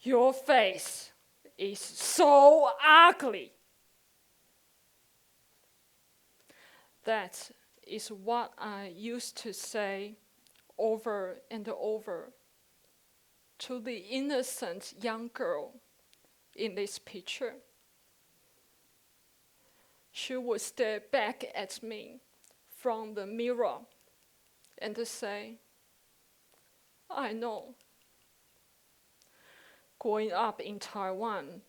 Your face is so ugly. That is what I used to say over and over to the innocent young girl in this picture. She would stare back at me from the mirror and say, I know. Growing up in Taiwan,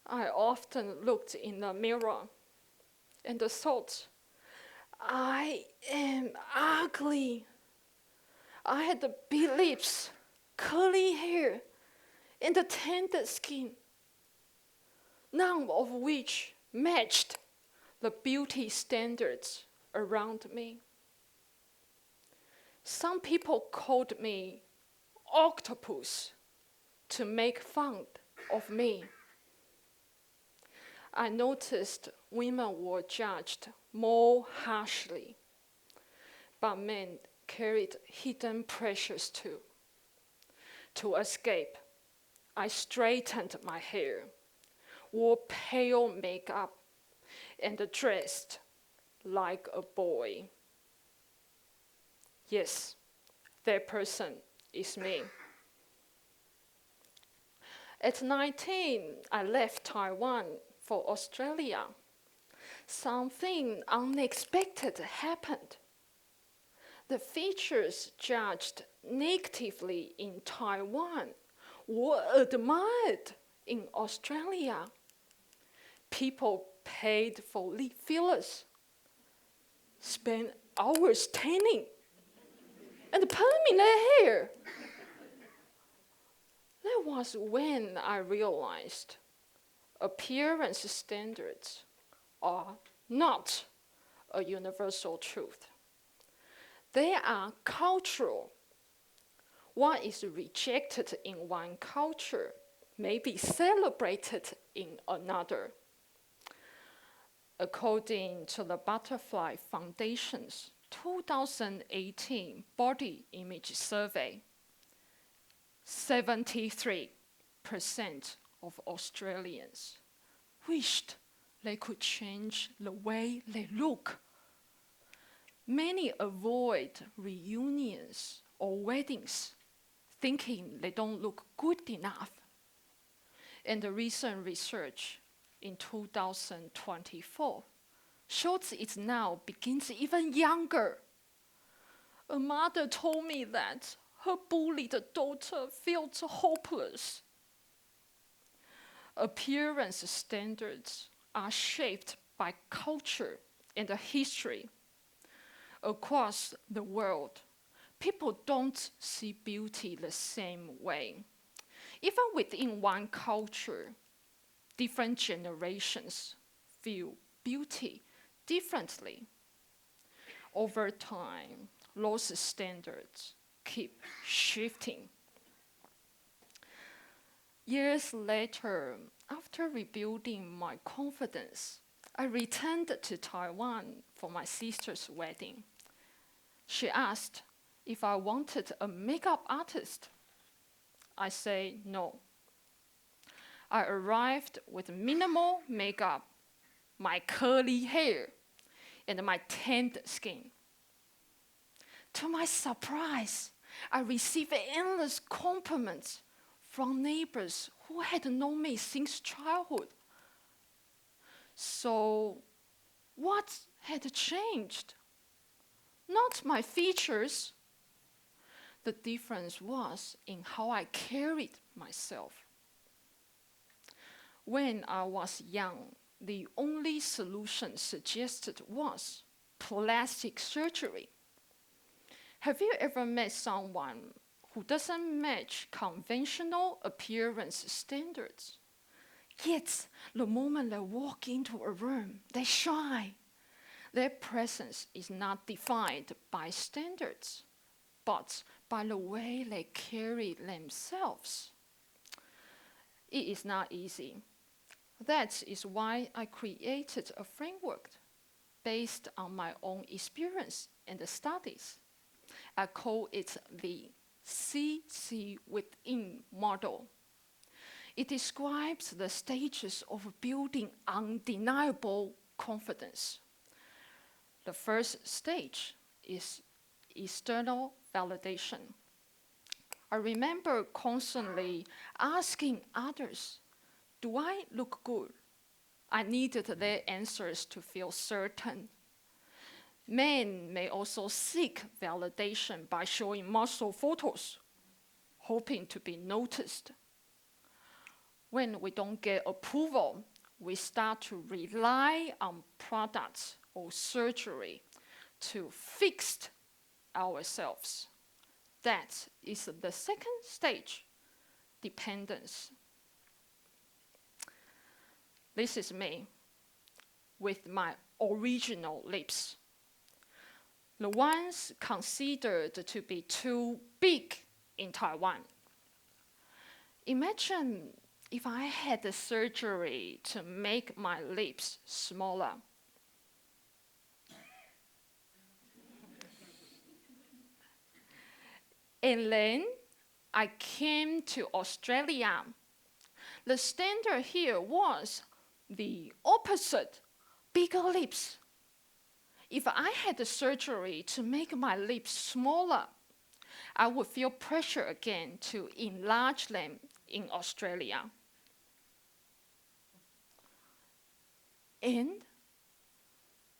I often looked in the mirror and thought, I am ugly. I had the big lips, curly hair, and the tender skin, none of which matched the beauty standards around me. Some people called me octopus to make fun of me. I noticed women were judged more harshly, but men carried hidden pressures too. To escape, I straightened my hair, wore pale makeup, and dressed like a boy. Yes, that person is me. At 19, I left Taiwan for Australia. Something unexpected happened. The features judged negatively in Taiwan were admired in Australia. People paid for lip fillers, spent hours tanning, and perming their hair. That was when I realized appearance standards are not a universal truth. They are cultural. What is rejected in one culture may be celebrated in another. According to the Butterfly Foundation's 2018 Body Image Survey, 73% of Australians wished they could change the way they look. Many avoid reunions or weddings, thinking they don't look good enough. And the recent research in 2024 shows it now begins even younger. A mother told me that her bullied daughter felt hopeless. Appearance standards are shaped by culture and history. Across the world, people don't see beauty the same way. Even within one culture, different generations view beauty differently. Over time, those standards keep shifting. Years later, after rebuilding my confidence, I returned to Taiwan for my sister's wedding. She asked if I wanted a makeup artist. I said no. I arrived with minimal makeup, my curly hair, and my tanned skin. To my surprise, I received endless compliments from neighbors who had known me since childhood. So, what had changed? Not my features. The difference was in how I carried myself. When I was young, the only solution suggested was plastic surgery. Have you ever met someone who doesn't match conventional appearance standards? Yet, the moment they walk into a room, they shine. Their presence is not defined by standards, but by the way they carry themselves. It is not easy. That is why I created a framework based on my own experience and studies. I call it the CC Within model. It describes the stages of building undeniable confidence. The first stage is external validation. I remember constantly asking others, do I look good? I needed their answers to feel certain. Men may also seek validation by showing muscle photos, hoping to be noticed. When we don't get approval, we start to rely on products or surgery to fix ourselves. That is the second stage, dependence. This is me with my original lips, the ones considered to be too big in Taiwan. Imagine if I had the surgery to make my lips smaller. And then I came to Australia. The standard here was the opposite, bigger lips. If I had the surgery to make my lips smaller, I would feel pressure again to enlarge them in Australia. And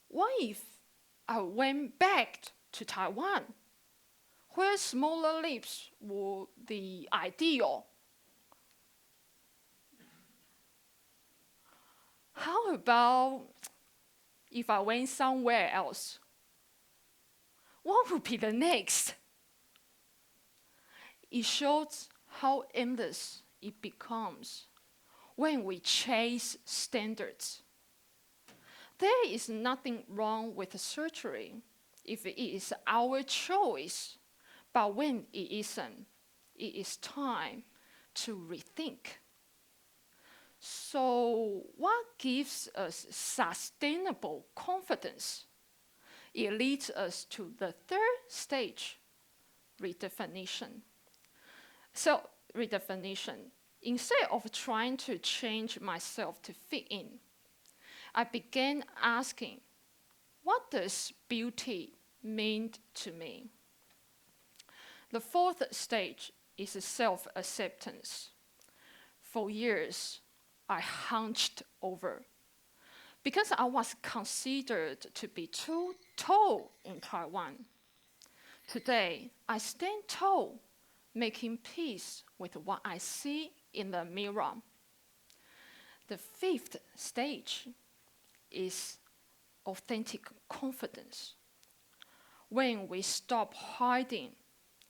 what if I went back to Taiwan, where smaller lips were the ideal? How about if I went somewhere else? What would be the next? It shows how endless it becomes when we chase standards. There is nothing wrong with surgery if it is our choice, but when it isn't, it is time to rethink. So, what gives us sustainable confidence? It leads us to the third stage, redefinition. So, redefinition. Instead of trying to change myself to fit in, I began asking, what does beauty mean to me? The fourth stage is self-acceptance. For years, I hunched over because I was considered to be too tall in Taiwan. Today, I stand tall, making peace with what I see in the mirror. The fifth stage is authentic confidence. When we stop hiding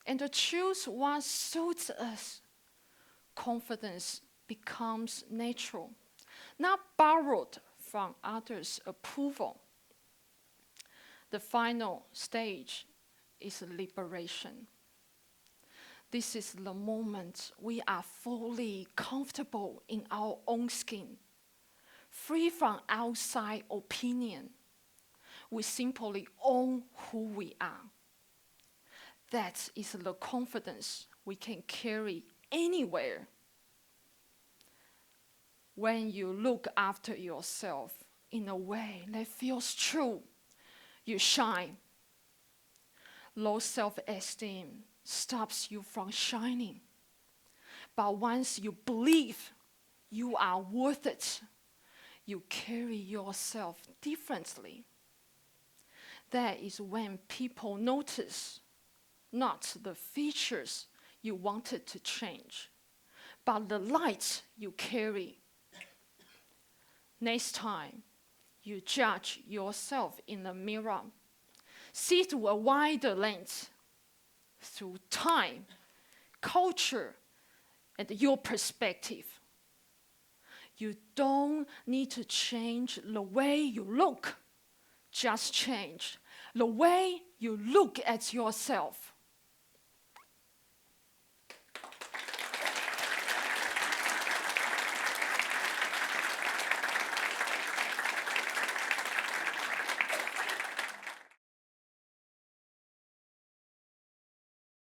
and choose what suits us, confidence becomes natural, not borrowed from others' approval. The final stage is liberation. This is the moment we are fully comfortable in our own skin, free from outside opinion. We simply own who we are. That is the confidence we can carry anywhere. When you look after yourself in a way that feels true, you shine. Low self-esteem stops you from shining. But once you believe you are worth it, you carry yourself differently. That is when people notice not the features you wanted to change, but the light you carry. Next time you judge yourself in the mirror, see through a wider lens, through time, culture, and your perspective. You don't need to change the way you look. Just change the way you look at yourself.